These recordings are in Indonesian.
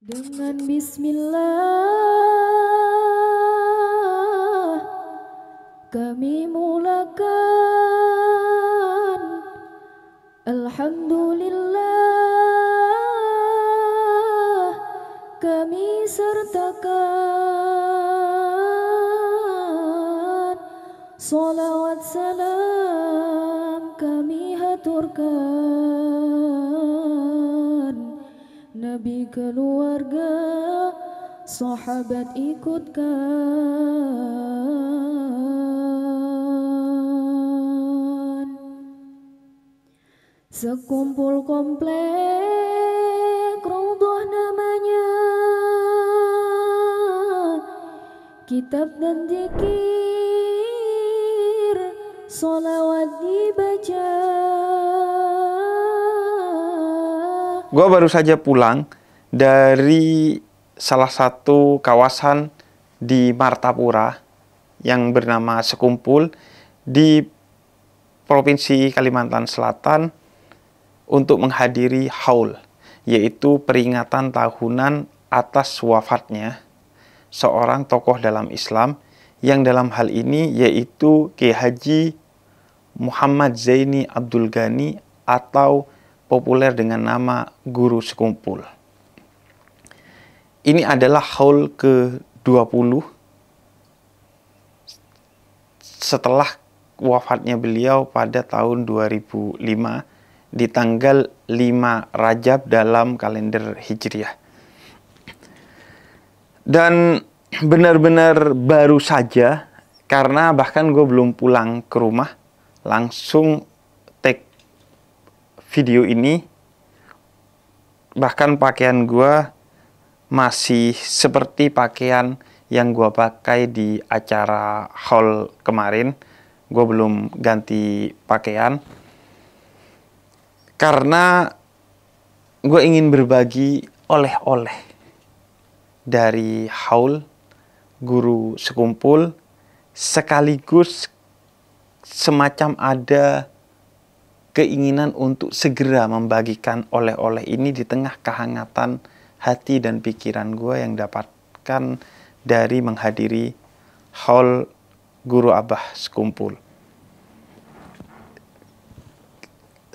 Dengan Bismillah kami mulakan. Alhamdulillah kami sertakan. Salawat salam kami haturkan. Nabi, keluarga, sahabat ikutkan. Sekumpul komplek Raudhah namanya, kitab dan zikir, sholawat dibaca. Gue baru saja pulang dari salah satu kawasan di Martapura yang bernama Sekumpul di Provinsi Kalimantan Selatan untuk menghadiri haul, yaitu peringatan tahunan atas wafatnya seorang tokoh dalam Islam yang dalam hal ini yaitu Kiai Haji Muhammad Zaini Abdul Ghani atau populer dengan nama Guru Sekumpul. Ini adalah haul ke-20 setelah wafatnya beliau pada tahun 2005 di tanggal 5 Rajab dalam kalender Hijriah. Dan benar-benar baru saja, karena bahkan gue belum pulang ke rumah, langsung take video ini. Bahkan pakaian gue masih seperti pakaian yang gue pakai di acara haul kemarin. Gue belum ganti pakaian karena gue ingin berbagi oleh-oleh dari haul Guru Sekumpul, sekaligus semacam ada keinginan untuk segera membagikan oleh-oleh ini di tengah kehangatan hati dan pikiran gue yang dapatkan dari menghadiri haul Guru Abah Sekumpul.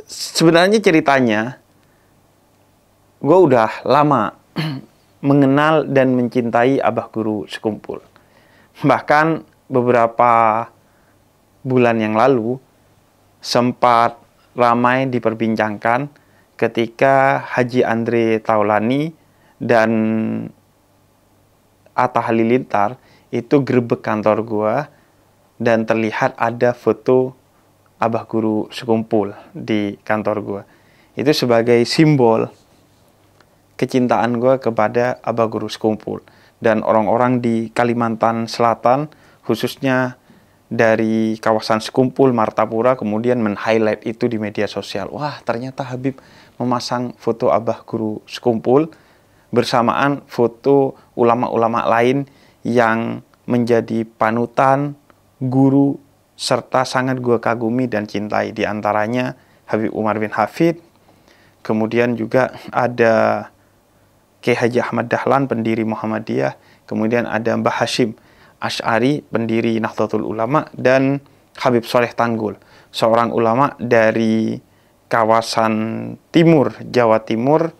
Sebenarnya ceritanya, gue udah lama mengenal dan mencintai Abah Guru Sekumpul. Bahkan beberapa bulan yang lalu sempat ramai diperbincangkan ketika Haji Andre Taulani dan Atta Halilintar itu gerebek kantor gua dan terlihat ada foto Abah Guru Sekumpul di kantor gua. Itu sebagai simbol kecintaan gua kepada Abah Guru Sekumpul. Dan orang-orang di Kalimantan Selatan, khususnya dari kawasan Sekumpul, Martapura, kemudian men-highlight itu di media sosial. Wah, ternyata Habib memasang foto Abah Guru Sekumpul bersamaan foto ulama-ulama lain yang menjadi panutan, guru, serta sangat gue kagumi dan cintai. Di antaranya Habib Umar bin Hafid, kemudian juga ada Kiai Haji Ahmad Dahlan, pendiri Muhammadiyah, kemudian ada Mbah Hashim Asy'ari, pendiri Nahdlatul Ulama, dan Habib Soleh Tanggul, seorang ulama dari kawasan timur Jawa Timur,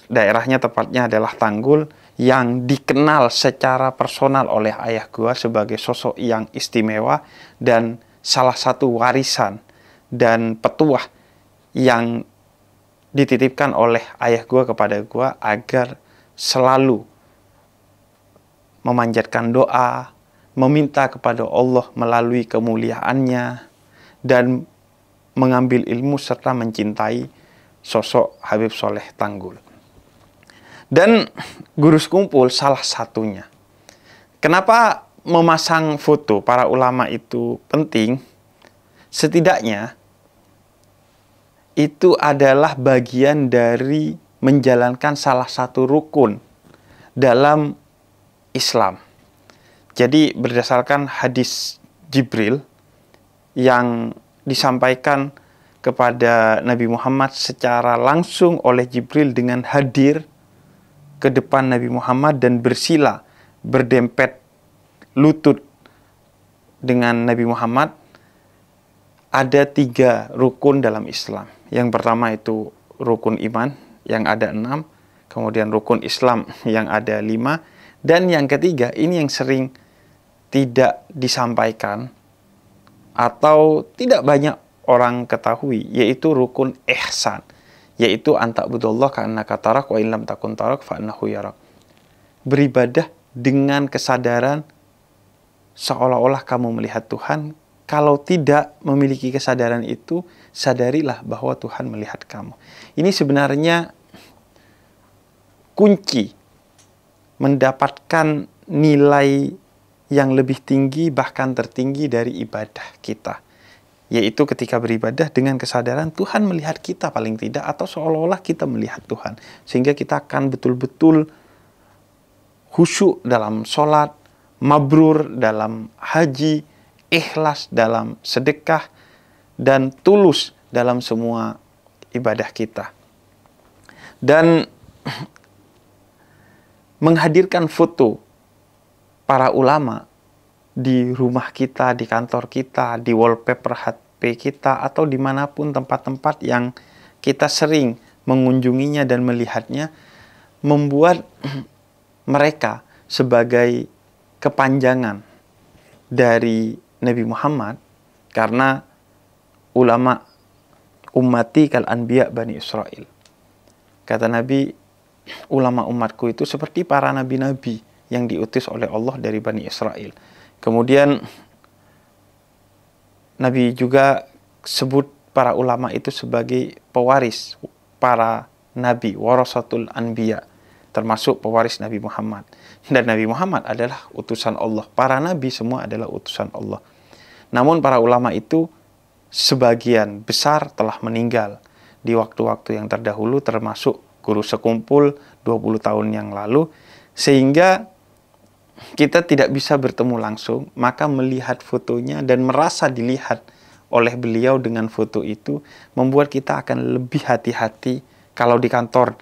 daerahnya tepatnya adalah Tanggul, yang dikenal secara personal oleh ayah gua sebagai sosok yang istimewa dan salah satu warisan dan petuah yang dititipkan oleh ayah gua kepada gua agar selalu memanjatkan doa, meminta kepada Allah melalui kemuliaannya, dan mengambil ilmu serta mencintai sosok Habib Soleh Tanggul. Dan Guru Sekumpul salah satunya. Kenapa memasang foto para ulama itu penting? Setidaknya itu adalah bagian dari menjalankan salah satu rukun dalam Islam. Jadi berdasarkan hadis Jibril yang disampaikan kepada Nabi Muhammad secara langsung oleh Jibril dengan hadir ke depan Nabi Muhammad dan bersila, berdempet lutut dengan Nabi Muhammad, ada 3 rukun dalam Islam. Yang pertama itu rukun iman yang ada 6, kemudian rukun Islam yang ada 5, dan yang ketiga ini yang sering tidak disampaikan atau tidak banyak orang ketahui, yaitu rukun ihsan, yaitu anta'budallah ka'annaka tarak wa illam takun tarak fa'annahu yarak. Beribadah dengan kesadaran seolah-olah kamu melihat Tuhan. Kalau tidak memiliki kesadaran itu, sadarilah bahwa Tuhan melihat kamu. Ini sebenarnya kunci mendapatkan nilai yang lebih tinggi, bahkan tertinggi dari ibadah kita, yaitu ketika beribadah dengan kesadaran Tuhan melihat kita paling tidak, atau seolah-olah kita melihat Tuhan, sehingga kita akan betul-betul khusyuk dalam sholat, mabrur dalam haji, ikhlas dalam sedekah, dan tulus dalam semua ibadah kita. Dan menghadirkan foto para ulama di rumah kita, di kantor kita, di wallpaper HP kita, atau dimanapun tempat-tempat yang kita sering mengunjunginya dan melihatnya, membuat mereka sebagai kepanjangan dari Nabi Muhammad, karena ulama ummati kal anbiya Bani Israel. Kata Nabi, ulama umatku itu seperti para nabi-nabi yang diutus oleh Allah dari Bani Israel. Kemudian Nabi juga sebut para ulama itu sebagai pewaris para nabi, warasatul anbiya, termasuk pewaris Nabi Muhammad. Dan Nabi Muhammad adalah utusan Allah. Para nabi semua adalah utusan Allah. Namun para ulama itu sebagian besar telah meninggal di waktu-waktu yang terdahulu, termasuk guru sekumpul 20 tahun yang lalu, sehingga kita tidak bisa bertemu langsung, maka melihat fotonya dan merasa dilihat oleh beliau dengan foto itu membuat kita akan lebih hati-hati. Kalau di kantor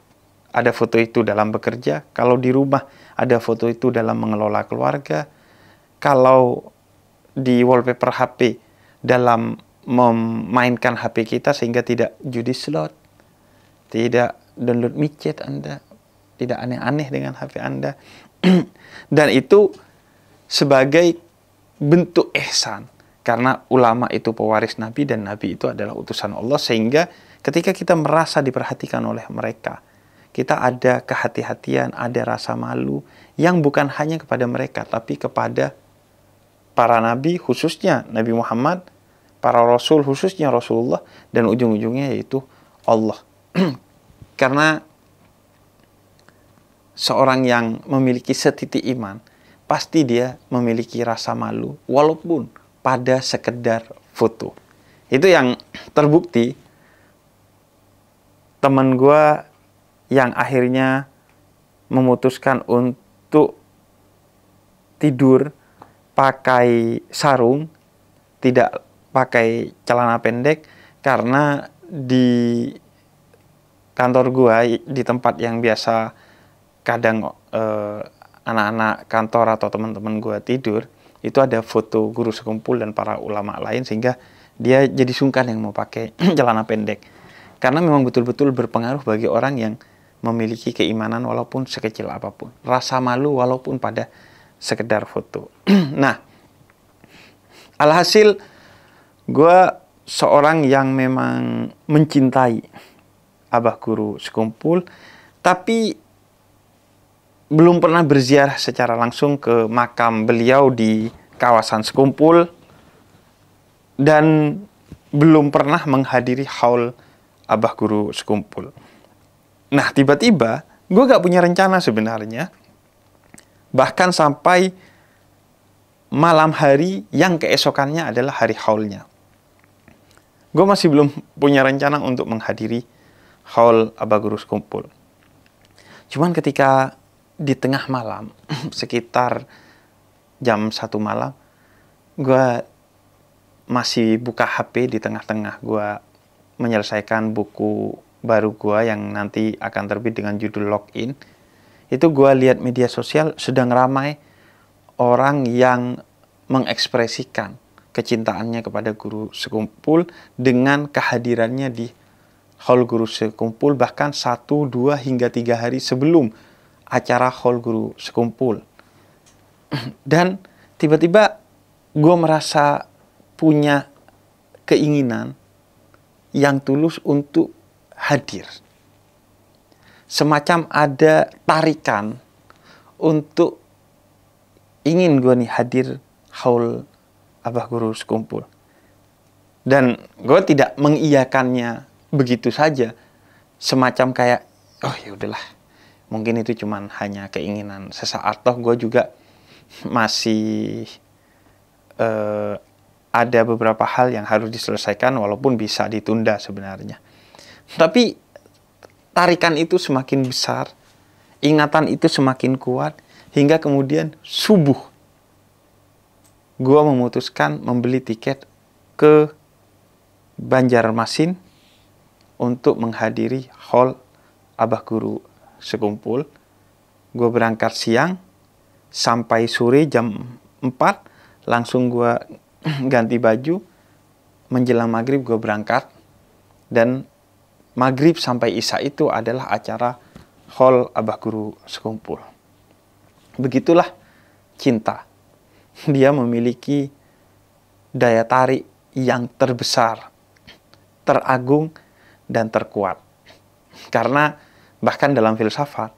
ada foto itu dalam bekerja, kalau di rumah ada foto itu dalam mengelola keluarga, kalau di wallpaper HP dalam memainkan HP kita sehingga tidak judi slot, tidak download micet Anda, tidak aneh-aneh dengan HP Anda. Dan itu sebagai bentuk ihsan, karena ulama itu pewaris Nabi dan Nabi itu adalah utusan Allah, sehingga ketika kita merasa diperhatikan oleh mereka, kita ada kehati-hatian, ada rasa malu yang bukan hanya kepada mereka, tapi kepada para nabi, khususnya Nabi Muhammad, para rasul, khususnya Rasulullah, dan ujung-ujungnya yaitu Allah. Karena seorang yang memiliki setitik iman, pasti dia memiliki rasa malu, walaupun pada sekedar foto. Itu yang terbukti teman gue yang akhirnya memutuskan untuk tidur pakai sarung, tidak pakai celana pendek, karena di kantor gue, di tempat yang biasa kadang anak-anak kantor atau teman-teman gue tidur, itu ada foto guru sekumpul dan para ulama lain, sehingga dia jadi sungkan yang mau pakai celana pendek. Karena memang betul-betul berpengaruh bagi orang yang memiliki keimanan walaupun sekecil apapun. Rasa malu walaupun pada sekedar foto. Nah, alhasil gue seorang yang memang mencintai Abah Guru Sekumpul, tapi belum pernah berziarah secara langsung ke makam beliau di kawasan Sekumpul, dan belum pernah menghadiri haul Abah Guru Sekumpul. Nah, tiba-tiba gue gak punya rencana sebenarnya, bahkan sampai malam hari yang keesokannya adalah hari haulnya. Gue masih belum punya rencana untuk menghadiri haul Abah Guru Sekumpul. Cuman ketika di tengah malam, sekitar jam 1 malam, gue masih buka HP di tengah-tengah gue menyelesaikan buku baru gue yang nanti akan terbit dengan judul Login. itu gue lihat media sosial sedang ramai orang yang mengekspresikan kecintaannya kepada guru sekumpul dengan kehadirannya di hall guru sekumpul, bahkan 1, 2, hingga 3 hari sebelum acara hall guru sekumpul. Dan tiba-tiba gue merasa punya keinginan yang tulus untuk hadir. Semacam ada tarikan untuk ingin gue nih hadir haul Abah Guru Sekumpul. Dan gue tidak mengiyakannya begitu saja. Semacam kayak, oh ya udahlah, mungkin itu cuman hanya keinginan sesaat. Toh gue juga masih ada beberapa hal yang harus diselesaikan walaupun bisa ditunda sebenarnya. Tapi tarikan itu semakin besar, ingatan itu semakin kuat, hingga kemudian subuh gue memutuskan membeli tiket ke Banjarmasin untuk menghadiri hall Abah Guru Sekumpul. Gue berangkat siang, sampai sore jam 4, langsung gue ganti baju, menjelang maghrib gue berangkat, dan maghrib sampai isya itu adalah acara hall Abah Guru Sekumpul. Begitulah cinta. Dia memiliki daya tarik yang terbesar, teragung, dan terkuat. Karena bahkan dalam filsafat,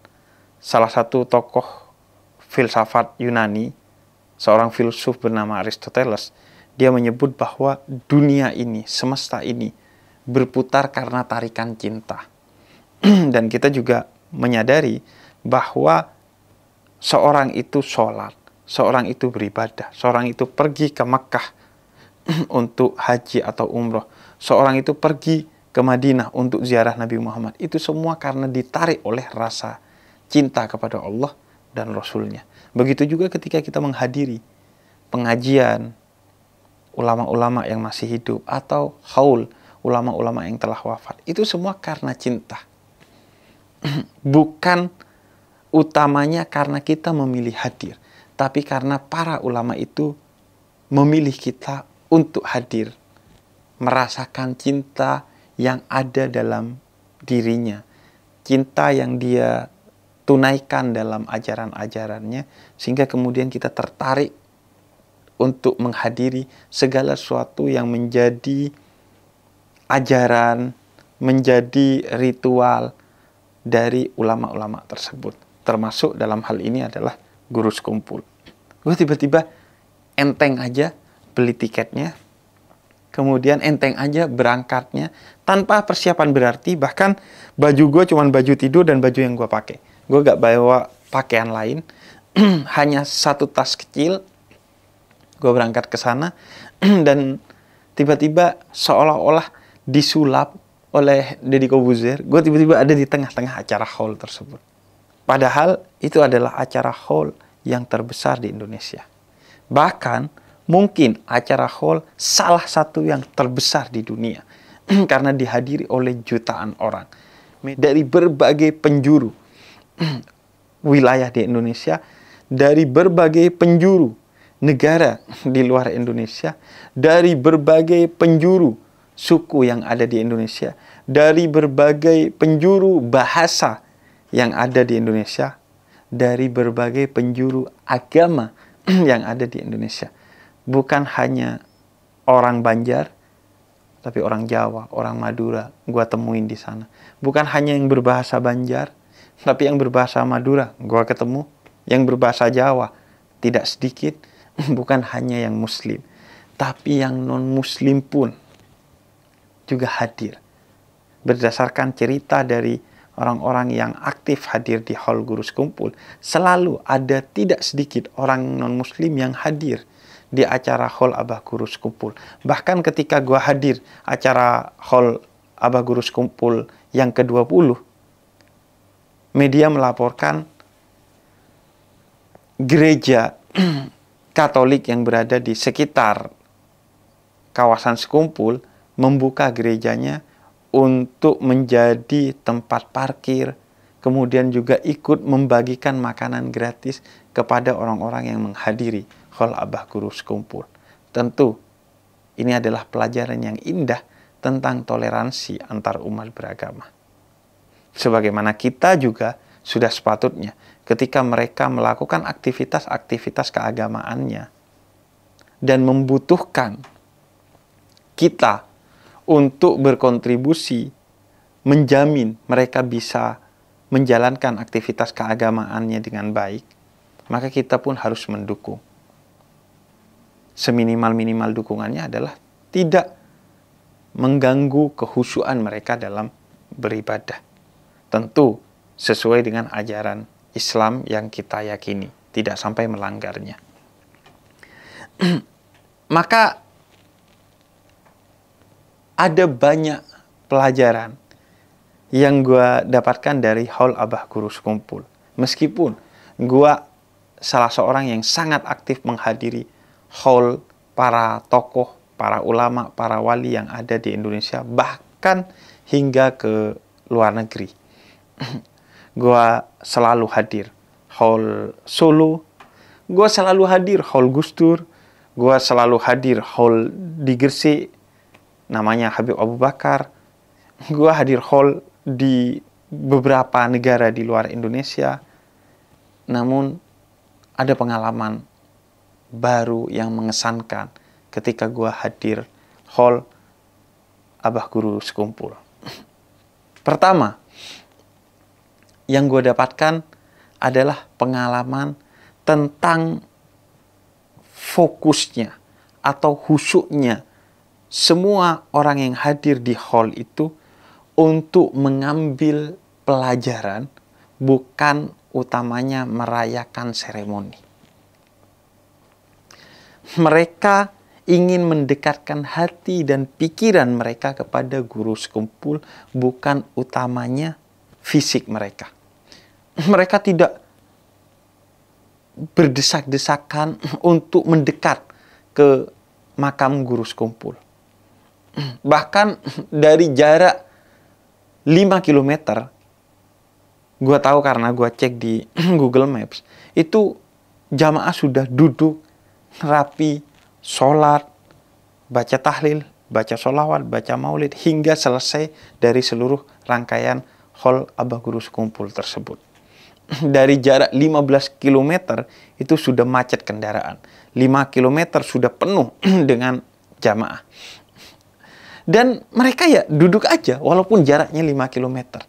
salah satu tokoh filsafat Yunani, seorang filsuf bernama Aristoteles, dia menyebut bahwa dunia ini, semesta ini, berputar karena tarikan cinta. Dan kita juga menyadari bahwa seorang itu sholat, seorang itu beribadah, seorang itu pergi ke Makkah untuk haji atau umroh, seorang itu pergi ke Madinah untuk ziarah Nabi Muhammad. Itu semua karena ditarik oleh rasa cinta kepada Allah dan Rasulnya. Begitu juga ketika kita menghadiri pengajian ulama-ulama yang masih hidup atau haul ulama-ulama yang telah wafat. Itu semua karena cinta. Bukan utamanya karena kita memilih hadir, tapi karena para ulama itu memilih kita untuk hadir, merasakan cinta yang ada dalam dirinya, cinta yang dia tunaikan dalam ajaran-ajarannya, sehingga kemudian kita tertarik untuk menghadiri segala sesuatu yang menjadi ajaran, menjadi ritual dari ulama-ulama tersebut. Termasuk dalam hal ini adalah Guru Sekumpul. Gue tiba-tiba enteng aja beli tiketnya, kemudian enteng aja berangkatnya, tanpa persiapan berarti. Bahkan baju gue cuma baju tidur dan baju yang gue pakai. Gue gak bawa pakaian lain, hanya satu tas kecil. Gue berangkat ke sana dan tiba-tiba seolah-olah disulap oleh Deddy Corbuzier. Gue tiba-tiba ada di tengah-tengah acara haul tersebut. Padahal itu adalah acara haul yang terbesar di Indonesia. Bahkan mungkin acara haul salah satu yang terbesar di dunia. Karena dihadiri oleh jutaan orang. Dari berbagai penjuru wilayah di Indonesia. Dari berbagai penjuru negara di luar Indonesia. Dari berbagai penjuru suku yang ada di Indonesia. Dari berbagai penjuru bahasa yang ada di Indonesia. Dari berbagai penjuru agama yang ada di Indonesia. Bukan hanya orang Banjar, tapi orang Jawa, orang Madura, gua temuin di sana. Bukan hanya yang berbahasa Banjar, tapi yang berbahasa Madura, gua ketemu. Yang berbahasa Jawa, tidak sedikit. Bukan hanya yang Muslim, tapi yang non-Muslim pun juga hadir. Berdasarkan cerita dari orang-orang yang aktif hadir di hall Guru Sekumpul, selalu ada tidak sedikit orang non-Muslim yang hadir di acara hall Abah Guru Sekumpul. Bahkan ketika gua hadir acara hall Abah Guru Sekumpul yang ke-20, media melaporkan gereja Katolik yang berada di sekitar kawasan Sekumpul membuka gerejanya untuk menjadi tempat parkir, kemudian juga ikut membagikan makanan gratis kepada orang-orang yang menghadiri haul Abah Guru Sekumpul. Tentu ini adalah pelajaran yang indah tentang toleransi antar umat beragama. Sebagaimana kita juga sudah sepatutnya ketika mereka melakukan aktivitas-aktivitas keagamaannya dan membutuhkan kita untuk berkontribusi menjamin mereka bisa menjalankan aktivitas keagamaannya dengan baik, maka kita pun harus mendukung. Seminimal-minimal dukungannya adalah tidak mengganggu kehusuan mereka dalam beribadah. Tentu sesuai dengan ajaran Islam yang kita yakini, tidak sampai melanggarnya. Maka ada banyak pelajaran yang gue dapatkan dari haul Abah Guru Sekumpul. Meskipun gue salah seorang yang sangat aktif menghadiri haul para tokoh, para ulama, para wali yang ada di Indonesia, bahkan hingga ke luar negeri. Gue selalu hadir haul Solo, gue selalu hadir haul Gus Dur, gue selalu hadir haul di Gresik, namanya Habib Abu Bakar. Gue hadir haul di beberapa negara di luar Indonesia. Namun ada pengalaman baru yang mengesankan ketika gue hadir haul Abah Guru Sekumpul. Pertama, yang gue dapatkan adalah pengalaman tentang fokusnya atau khusyuknya semua orang yang hadir di haul itu untuk mengambil pelajaran, bukan utamanya merayakan seremoni. Mereka ingin mendekatkan hati dan pikiran mereka kepada Guru Sekumpul, bukan utamanya fisik mereka. Mereka tidak berdesak-desakan untuk mendekat ke makam Guru Sekumpul. Bahkan dari jarak 5 km, gue tahu karena gue cek di Google Maps, itu jamaah sudah duduk rapi, sholat, baca tahlil, baca sholawat, baca maulid, hingga selesai dari seluruh rangkaian haul Abah Guru Sekumpul tersebut. Dari jarak 15 km itu sudah macet kendaraan. 5 km sudah penuh dengan jamaah. Dan mereka ya duduk aja walaupun jaraknya 5 km.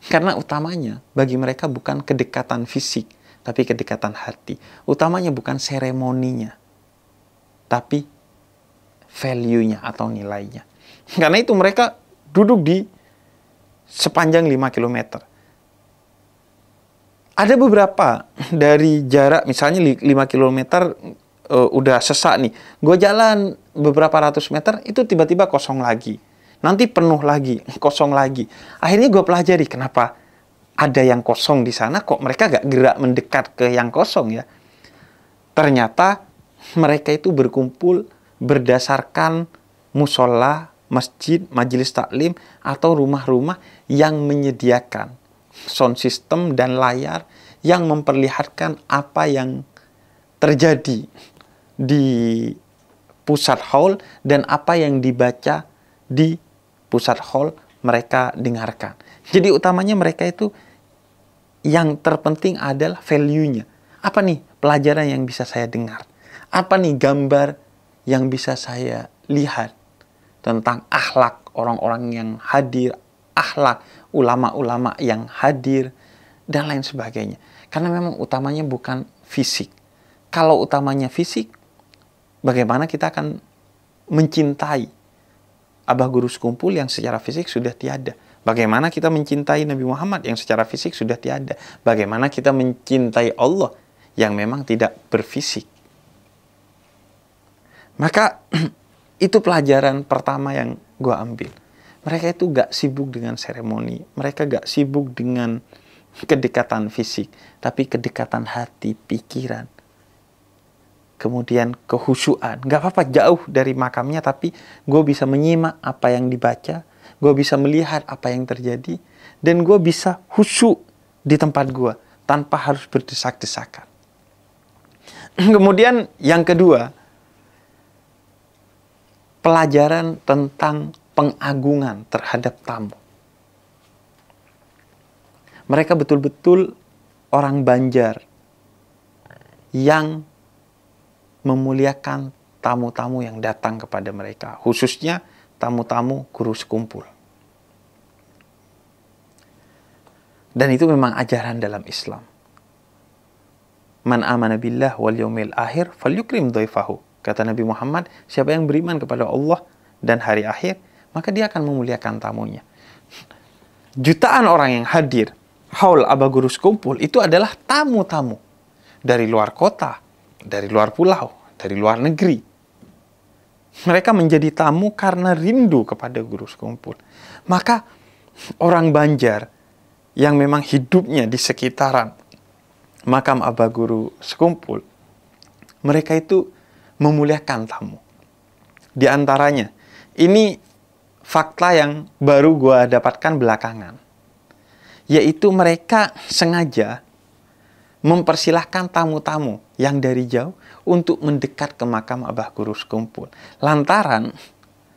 Karena utamanya bagi mereka bukan kedekatan fisik, tapi kedekatan hati. Utamanya bukan seremoninya, tapi value-nya atau nilainya. Karena itu mereka duduk di sepanjang 5 km. Ada beberapa dari jarak misalnya 5 km udah sesak nih. Gue jalan beberapa ratus meter, itu tiba-tiba kosong lagi. Nanti penuh lagi, kosong lagi. Akhirnya gue pelajari kenapa ada yang kosong di sana, kok mereka gak gerak mendekat ke yang kosong ya. Ternyata mereka itu berkumpul berdasarkan musola, masjid, majelis taklim, atau rumah-rumah yang menyediakan sound system dan layar yang memperlihatkan apa yang terjadi di pusat haul dan apa yang dibaca di pusat haul mereka dengarkan. Jadi utamanya mereka itu yang terpenting adalah value-nya. Apa nih pelajaran yang bisa saya dengar? Apa nih gambar yang bisa saya lihat tentang akhlak orang-orang yang hadir, akhlak ulama-ulama yang hadir, dan lain sebagainya. Karena memang utamanya bukan fisik. Kalau utamanya fisik, bagaimana kita akan mencintai Abah Guru Sekumpul yang secara fisik sudah tiada? Bagaimana kita mencintai Nabi Muhammad yang secara fisik sudah tiada? Bagaimana kita mencintai Allah yang memang tidak berfisik? Maka itu pelajaran pertama yang gue ambil. Mereka itu gak sibuk dengan seremoni. Mereka gak sibuk dengan kedekatan fisik. Tapi kedekatan hati, pikiran. Kemudian kehusuan. Gak apa-apa jauh dari makamnya, tapi gue bisa menyimak apa yang dibaca. Gue bisa melihat apa yang terjadi. Dan gue bisa khusyuk di tempat gua tanpa harus berdesak-desakan. Kemudian yang kedua, pelajaran tentang pengagungan terhadap tamu. Mereka betul-betul orang Banjar yang memuliakan tamu-tamu yang datang kepada mereka, khususnya tamu-tamu guru sekumpul. Dan itu memang ajaran dalam Islam. Man amana billah wal yaumil akhir falyukrim dhaifahu. Kata Nabi Muhammad, siapa yang beriman kepada Allah dan hari akhir, maka dia akan memuliakan tamunya. Jutaan orang yang hadir haul Abah Guru Sekumpul itu adalah tamu-tamu dari luar kota, dari luar pulau, dari luar negeri. Mereka menjadi tamu karena rindu kepada Guru Sekumpul. Maka orang Banjar yang memang hidupnya di sekitaran makam Abah Guru Sekumpul, mereka itu memuliakan tamu. Di antaranya, ini fakta yang baru gue dapatkan belakangan, yaitu mereka sengaja mempersilahkan tamu-tamu yang dari jauh untuk mendekat ke makam Abah Guru Sekumpul. Lantaran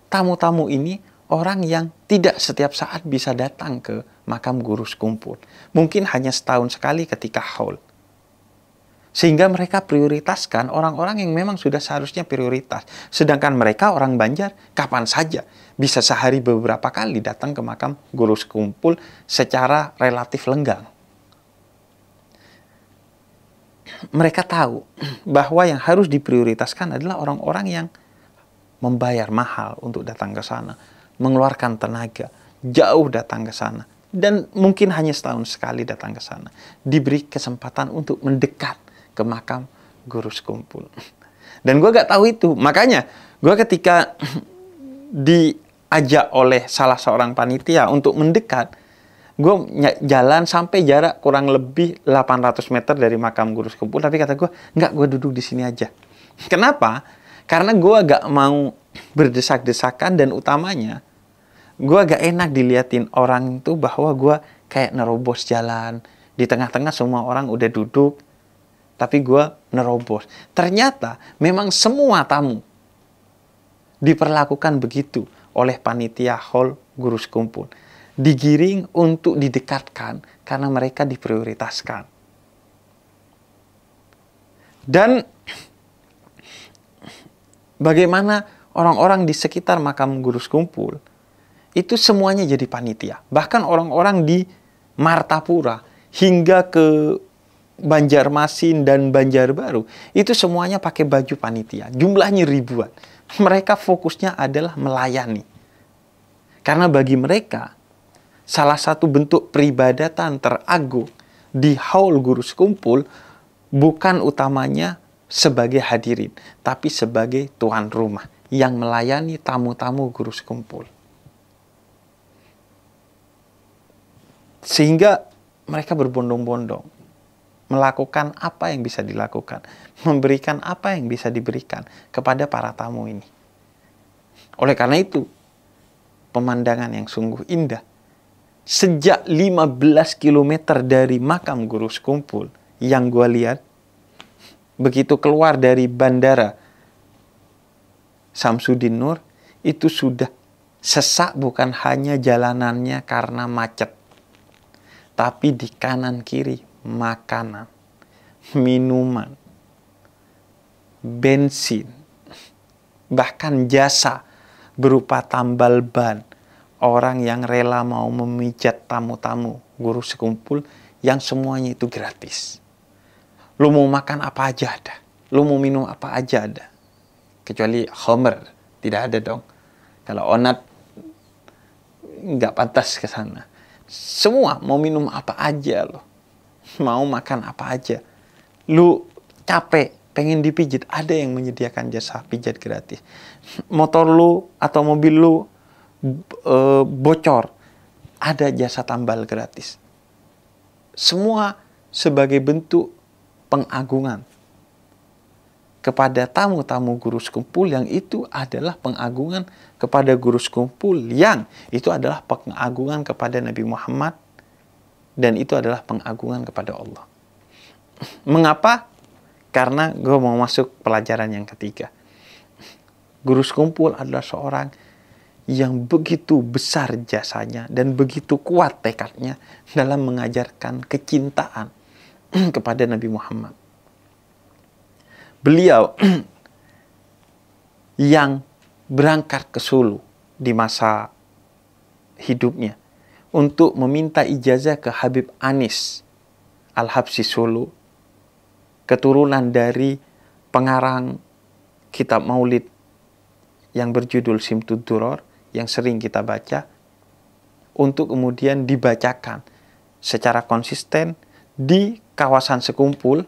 tamu-tamu ini orang yang tidak setiap saat bisa datang ke makam Guru Sekumpul. Mungkin hanya setahun sekali ketika haul. Sehingga mereka prioritaskan orang-orang yang memang sudah seharusnya prioritas. Sedangkan mereka orang Banjar kapan saja bisa sehari beberapa kali datang ke makam Guru Sekumpul secara relatif lenggang. Mereka tahu bahwa yang harus diprioritaskan adalah orang-orang yang membayar mahal untuk datang ke sana, mengeluarkan tenaga, jauh datang ke sana, dan mungkin hanya setahun sekali datang ke sana, diberi kesempatan untuk mendekat ke makam Guru Sekumpul. Dan gue gak tahu itu. Makanya gue ketika diajak oleh salah seorang panitia untuk mendekat, gue jalan sampai jarak kurang lebih 800 meter dari makam Guru Sekumpul. Tapi kata gue, enggak, gue duduk di sini aja. Kenapa? Karena gue gak mau berdesak-desakan, dan utamanya gue gak enak diliatin orang itu bahwa gue kayak nerobos jalan. Di tengah-tengah semua orang udah duduk, tapi gue nerobos. Ternyata memang semua tamu diperlakukan begitu oleh panitia haul Guru Sekumpul. Digiring untuk didekatkan karena mereka diprioritaskan. Dan bagaimana orang-orang di sekitar makam Guru Sekumpul itu semuanya jadi panitia. Bahkan orang-orang di Martapura hingga ke Banjarmasin dan Banjarbaru itu semuanya pakai baju panitia. Jumlahnya ribuan. Mereka fokusnya adalah melayani. Karena bagi mereka salah satu bentuk peribadatan teragung di haul Guru Sekumpul bukan utamanya sebagai hadirin, tapi sebagai tuan rumah yang melayani tamu-tamu Guru Sekumpul. Sehingga mereka berbondong-bondong melakukan apa yang bisa dilakukan, memberikan apa yang bisa diberikan kepada para tamu ini. Oleh karena itu, pemandangan yang sungguh indah. Sejak 15 km dari makam Guru Sekumpul yang gue lihat, begitu keluar dari bandara Samsudin Nur, itu sudah sesak bukan hanya jalanannya karena macet, tapi di kanan kiri makanan, minuman, bensin, bahkan jasa berupa tambal ban. Orang yang rela mau memijat tamu-tamu Guru Sekumpul yang semuanya itu gratis. Lu mau makan apa aja ada. Lu mau minum apa aja ada. Kecuali Homer, tidak ada dong. Kalau Onat nggak pantas ke sana. Semua mau minum apa aja loh. Mau makan apa aja. Lu capek, pengen dipijit, ada yang menyediakan jasa pijat gratis. Motor lu atau mobil lu bocor, ada jasa tambal gratis. Semua sebagai bentuk pengagungan kepada tamu-tamu Guru Sekumpul, yang itu adalah pengagungan kepada Guru Sekumpul, yang itu adalah pengagungan kepada Nabi Muhammad dan itu adalah pengagungan kepada Allah. Mengapa? Karena gue mau masuk pelajaran yang ketiga. Guru sekumpul adalah seorang yang begitu besar jasanya dan begitu kuat tekadnya dalam mengajarkan kecintaan kepada Nabi Muhammad. Beliau yang berangkat ke Solo di masa hidupnya untuk meminta ijazah ke Habib Anis Al-Habsyi Solo, keturunan dari pengarang kitab Maulid yang berjudul Simtud Duror yang sering kita baca, untuk kemudian dibacakan secara konsisten di kawasan Sekumpul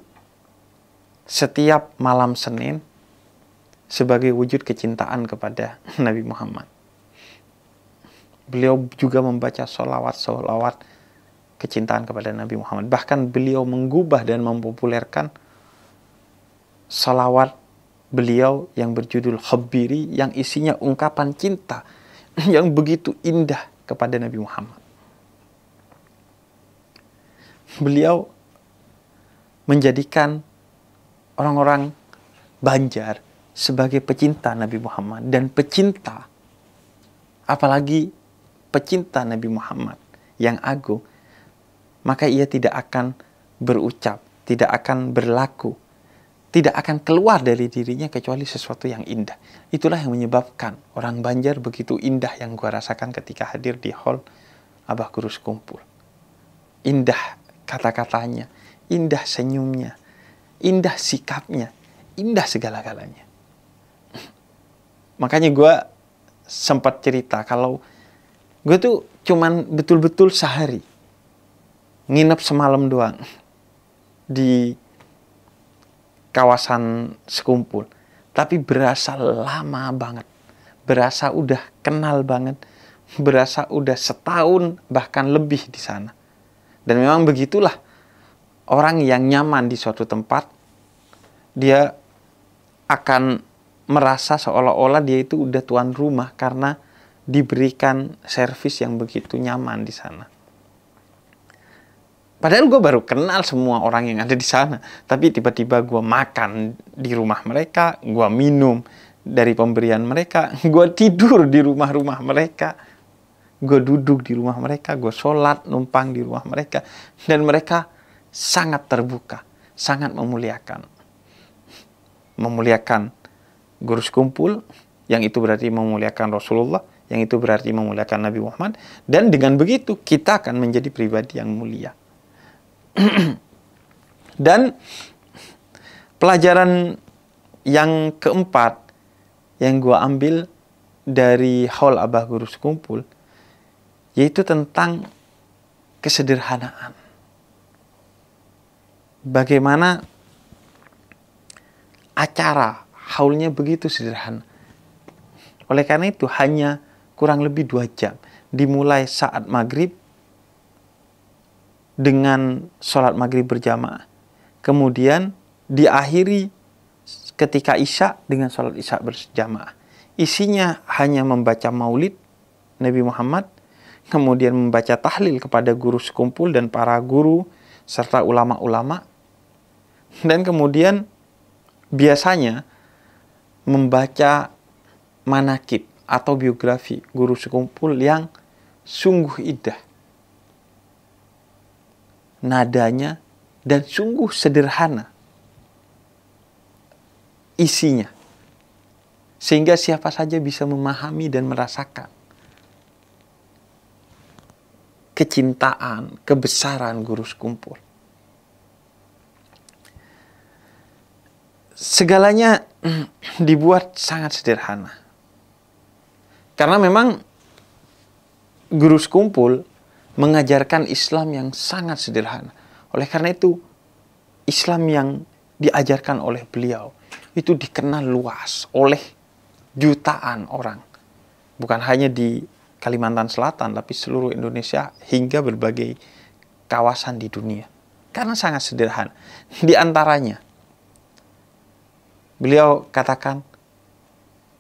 setiap malam Senin sebagai wujud kecintaan kepada Nabi Muhammad. Beliau juga membaca solawat kecintaan kepada Nabi Muhammad. Bahkan beliau menggubah dan mempopulerkan solawat beliau yang berjudul Khabbiri, yang isinya ungkapan cinta yang begitu indah kepada Nabi Muhammad. Beliau menjadikan orang-orang Banjar sebagai pecinta Nabi Muhammad dan pecinta, apalagi pecinta Nabi Muhammad yang agung, maka ia tidak akan berucap, tidak akan berlaku, tidak akan keluar dari dirinya kecuali sesuatu yang indah. Itulah yang menyebabkan orang Banjar begitu indah yang gua rasakan ketika hadir di hall Abah Guru Sekumpul. Indah kata-katanya, indah senyumnya, indah sikapnya, indah segala-galanya. Makanya gue sempat cerita kalau gue tuh cuman betul-betul sehari nginep semalam doang di kawasan Sekumpul, tapi berasa lama banget, berasa udah kenal banget, berasa udah setahun bahkan lebih di sana. Dan memang begitulah orang yang nyaman di suatu tempat, dia akan merasa seolah-olah dia itu udah tuan rumah karena diberikan servis yang begitu nyaman di sana. Padahal gue baru kenal semua orang yang ada di sana, tapi tiba-tiba gue makan di rumah mereka, gue minum dari pemberian mereka, gue tidur di rumah-rumah mereka, gue duduk di rumah mereka, gue sholat numpang di rumah mereka, dan mereka sangat terbuka, sangat memuliakan Guru Sekumpul, yang itu berarti memuliakan Rasulullah, yang itu berarti memuliakan Nabi Muhammad, dan dengan begitu kita akan menjadi pribadi yang mulia. Dan pelajaran yang keempat yang gue ambil dari haul Abah Guru Sekumpul, yaitu tentang kesederhanaan. Bagaimana acara haulnya begitu sederhana. Oleh karena itu hanya kurang lebih 2 jam. Dimulai saat maghrib dengan sholat maghrib berjamaah. Kemudian diakhiri ketika isya dengan sholat isya berjamaah. Isinya hanya membaca maulid Nabi Muhammad, kemudian membaca tahlil kepada Guru Sekumpul dan para guru serta ulama-ulama. Dan kemudian biasanya membaca manakib atau biografi Guru Sekumpul yang sungguh indah nadanya dan sungguh sederhana isinya, sehingga siapa saja bisa memahami dan merasakan kecintaan, kebesaran Guru Sekumpul. Segalanya dibuat sangat sederhana. Karena memang Guru Sekumpul mengajarkan Islam yang sangat sederhana. Oleh karena itu, Islam yang diajarkan oleh beliau itu dikenal luas oleh jutaan orang. Bukan hanya di Kalimantan Selatan, tapi seluruh Indonesia hingga berbagai kawasan di dunia. Karena sangat sederhana. Di antaranya, beliau katakan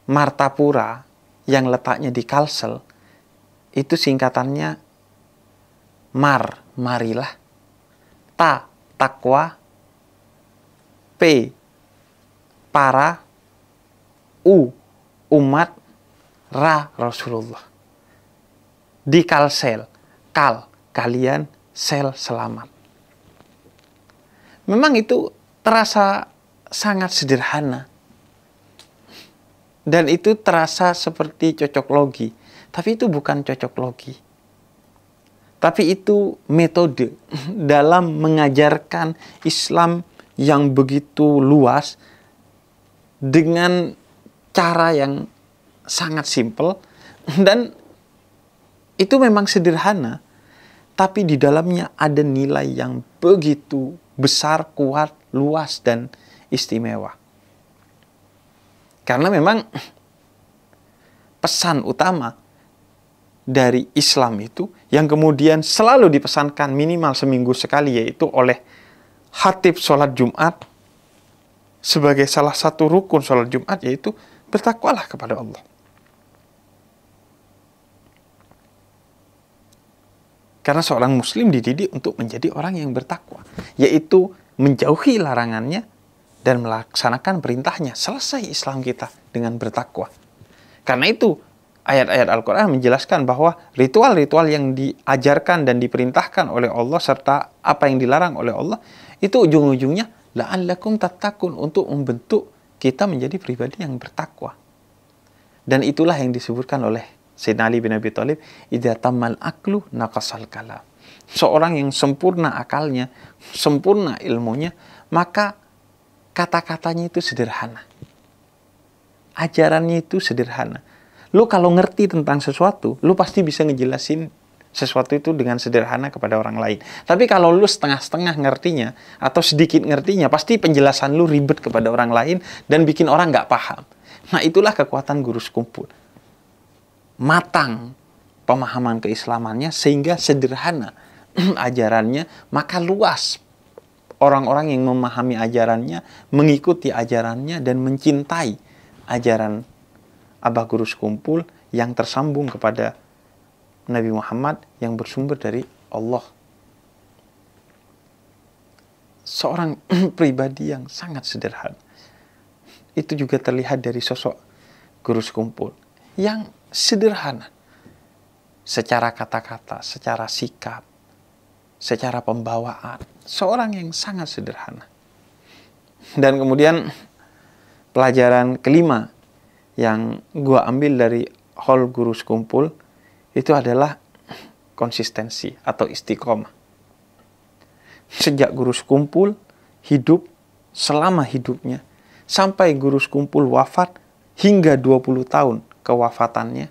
Martapura yang letaknya di Kalsel itu singkatannya marilah. Ta, takwa. P, para. U, umat. Ra, Rasulullah. Di kalsel, kalian, sel, selamat. Memang itu terasa sangat sederhana. Dan itu terasa seperti cocok logi. Tapi itu bukan cocok logi. Tapi itu metode dalam mengajarkan Islam yang begitu luas dengan cara yang sangat simpel. Dan itu memang sederhana. Tapi di dalamnya ada nilai yang begitu besar, kuat, luas, dan istimewa. Karena memang pesan utama dari Islam itu yang kemudian selalu dipesankan minimal seminggu sekali, yaitu oleh khatib sholat Jumat sebagai salah satu rukun sholat Jumat, yaitu bertakwalah kepada Allah. Karena seorang muslim dididik untuk menjadi orang yang bertakwa, yaitu menjauhi larangannya dan melaksanakan perintahnya. Selesai Islam kita dengan bertakwa. Karena itu ayat-ayat Al-Quran menjelaskan bahwa ritual-ritual yang diajarkan dan diperintahkan oleh Allah serta apa yang dilarang oleh Allah itu ujung-ujungnya la'allakum tattaqun, untuk membentuk kita menjadi pribadi yang bertakwa. Dan itulah yang disebutkan oleh Sayyidina Ali bin Abi Thalib, idza tammal aklu naqasal kalam. Seorang yang sempurna akalnya, sempurna ilmunya, maka kata-katanya itu sederhana. Ajarannya itu sederhana. Lu kalau ngerti tentang sesuatu, lu pasti bisa ngejelasin sesuatu itu dengan sederhana kepada orang lain. Tapi kalau lu setengah-setengah ngertinya, atau sedikit ngertinya, pasti penjelasan lu ribet kepada orang lain, dan bikin orang nggak paham. Nah, itulah kekuatan guru sekumpul. Matang pemahaman keislamannya, sehingga sederhana ajarannya, maka luas orang-orang yang memahami ajarannya, mengikuti ajarannya, dan mencintai ajaran Abah Guru Sekumpul yang tersambung kepada Nabi Muhammad yang bersumber dari Allah. Seorang pribadi yang sangat sederhana. Itu juga terlihat dari sosok Guru Sekumpul yang sederhana. Secara kata-kata, secara sikap, secara pembawaan, seorang yang sangat sederhana. Dan kemudian pelajaran kelima yang gua ambil dari Hall Guru Sekumpul itu adalah konsistensi atau istiqomah. Sejak Guru Sekumpul hidup, selama hidupnya, sampai Guru Sekumpul wafat hingga 20 tahun kewafatannya,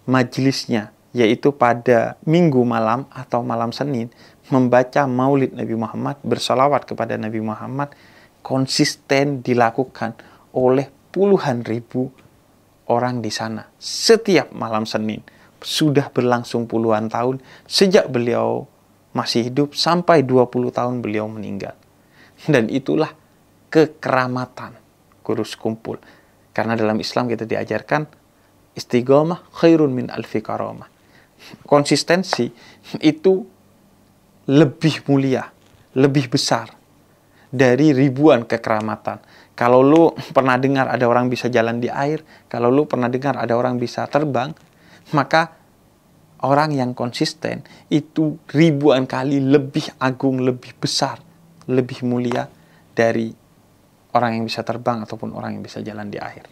majelisnya, yaitu pada Minggu malam atau malam Senin, membaca maulid Nabi Muhammad, bersalawat kepada Nabi Muhammad, konsisten dilakukan oleh puluhan ribu orang di sana. Setiap malam Senin, sudah berlangsung puluhan tahun, sejak beliau masih hidup sampai 20 tahun beliau meninggal. Dan itulah kekeramatan Guru Sekumpul. Karena dalam Islam kita diajarkan, istiqomah khairun min alfi karamah. Konsistensi itu lebih mulia, lebih besar dari ribuan kekeramatan. Kalau lu pernah dengar ada orang bisa jalan di air, kalau lu pernah dengar ada orang bisa terbang, maka orang yang konsisten itu ribuan kali lebih agung, lebih besar, lebih mulia dari orang yang bisa terbang ataupun orang yang bisa jalan di air.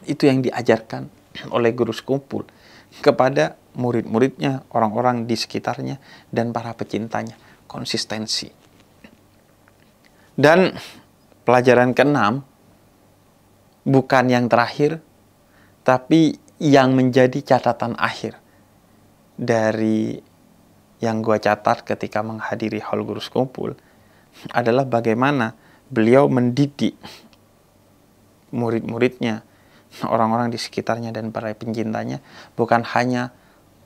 Itu yang diajarkan oleh Guru Sekumpul kepada murid-muridnya, orang-orang di sekitarnya, dan para pecintanya. Konsistensi. Dan pelajaran keenam, bukan yang terakhir, tapi yang menjadi catatan akhir dari yang gue catat ketika menghadiri Hall Guru Sekumpul, adalah bagaimana beliau mendidik murid-muridnya, orang-orang di sekitarnya dan para pencintanya, bukan hanya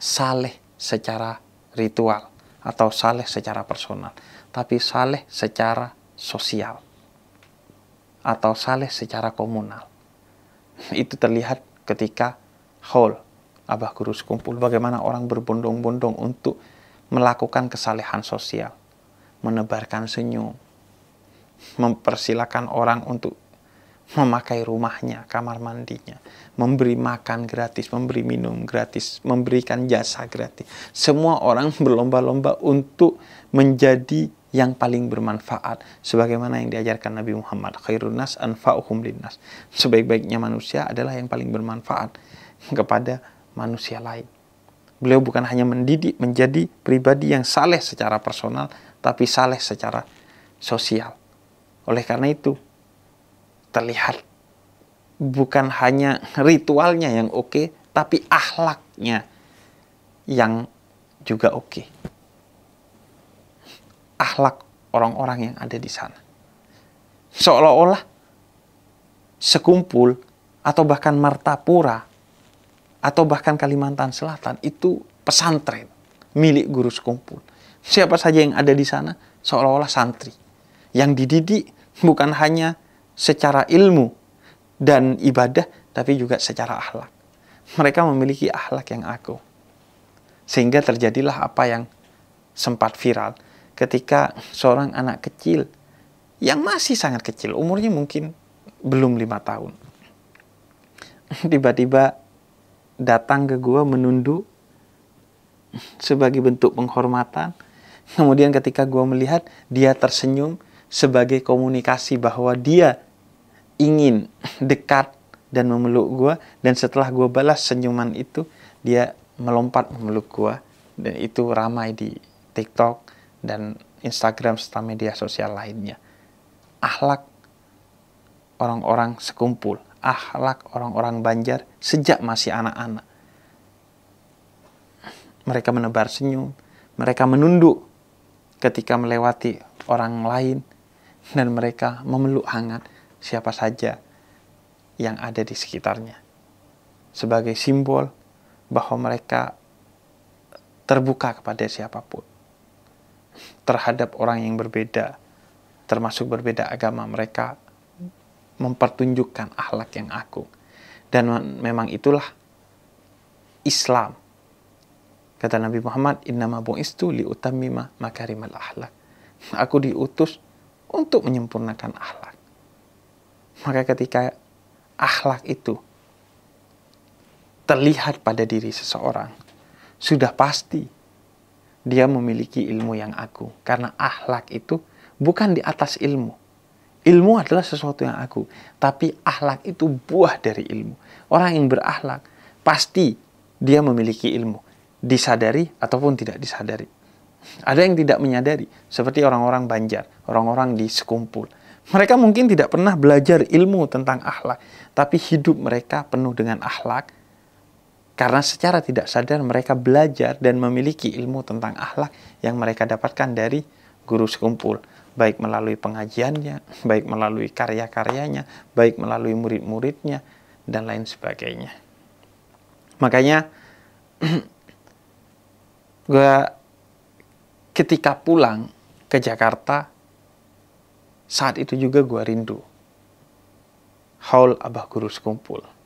saleh secara ritual atau saleh secara personal, tapi saleh secara sosial atau saleh secara komunal. Itu terlihat ketika Hall Abah Guru Sekumpul, bagaimana orang berbondong-bondong untuk melakukan kesalehan sosial, menebarkan senyum, mempersilahkan orang untuk memakai rumahnya, kamar mandinya, memberi makan gratis, memberi minum gratis, memberikan jasa gratis. Semua orang berlomba-lomba untuk menjadi yang paling bermanfaat, sebagaimana yang diajarkan Nabi Muhammad, khairun nas anfa'uhum linnas. Sebaik-baiknya manusia adalah yang paling bermanfaat kepada manusia lain. Beliau bukan hanya mendidik menjadi pribadi yang saleh secara personal, tapi saleh secara sosial. Oleh karena itu, terlihat bukan hanya ritualnya yang oke, tapi akhlaknya yang juga oke. Akhlak orang-orang yang ada di sana. Seolah-olah Sekumpul atau bahkan Martapura atau bahkan Kalimantan Selatan itu pesantren milik Guru Sekumpul. Siapa saja yang ada di sana seolah-olah santri yang dididik bukan hanya secara ilmu dan ibadah, tapi juga secara akhlak. Mereka memiliki akhlak yang agung. Sehingga terjadilah apa yang sempat viral ketika seorang anak kecil yang masih sangat kecil, umurnya mungkin belum 5 tahun, tiba-tiba datang ke gua menunduk sebagai bentuk penghormatan. Kemudian ketika gua melihat, dia tersenyum sebagai komunikasi bahwa dia ingin dekat dan memeluk gua, dan setelah gua balas senyuman itu, dia melompat memeluk gua, dan itu ramai di TikTok dan Instagram serta media sosial lainnya. Akhlak orang-orang Sekumpul, akhlak orang-orang Banjar sejak masih anak-anak. Mereka menebar senyum, mereka menunduk ketika melewati orang lain, dan mereka memeluk hangat siapa saja yang ada di sekitarnya. Sebagai simbol bahwa mereka terbuka kepada siapapun. Terhadap orang yang berbeda, termasuk berbeda agama, mereka mempertunjukkan akhlak yang agung. Dan memang itulah Islam. Kata Nabi Muhammad, innama bu'istu liutammima makarimal akhlak. Aku diutus untuk menyempurnakan akhlak. Maka ketika akhlak itu terlihat pada diri seseorang, sudah pasti dia memiliki ilmu yang agung. Karena akhlak itu bukan di atas ilmu. Ilmu adalah sesuatu yang agung, tapi akhlak itu buah dari ilmu. Orang yang berakhlak pasti dia memiliki ilmu, disadari ataupun tidak disadari. Ada yang tidak menyadari, seperti orang-orang Banjar, orang-orang di Sekumpul. Mereka mungkin tidak pernah belajar ilmu tentang akhlak, tapi hidup mereka penuh dengan akhlak. Karena secara tidak sadar mereka belajar dan memiliki ilmu tentang akhlak yang mereka dapatkan dari Guru Sekumpul. Baik melalui pengajiannya, baik melalui karya-karyanya, baik melalui murid-muridnya, dan lain sebagainya. Makanya, gue ketika pulang ke Jakarta, saat itu juga gue rindu haul Abah Guru Sekumpul.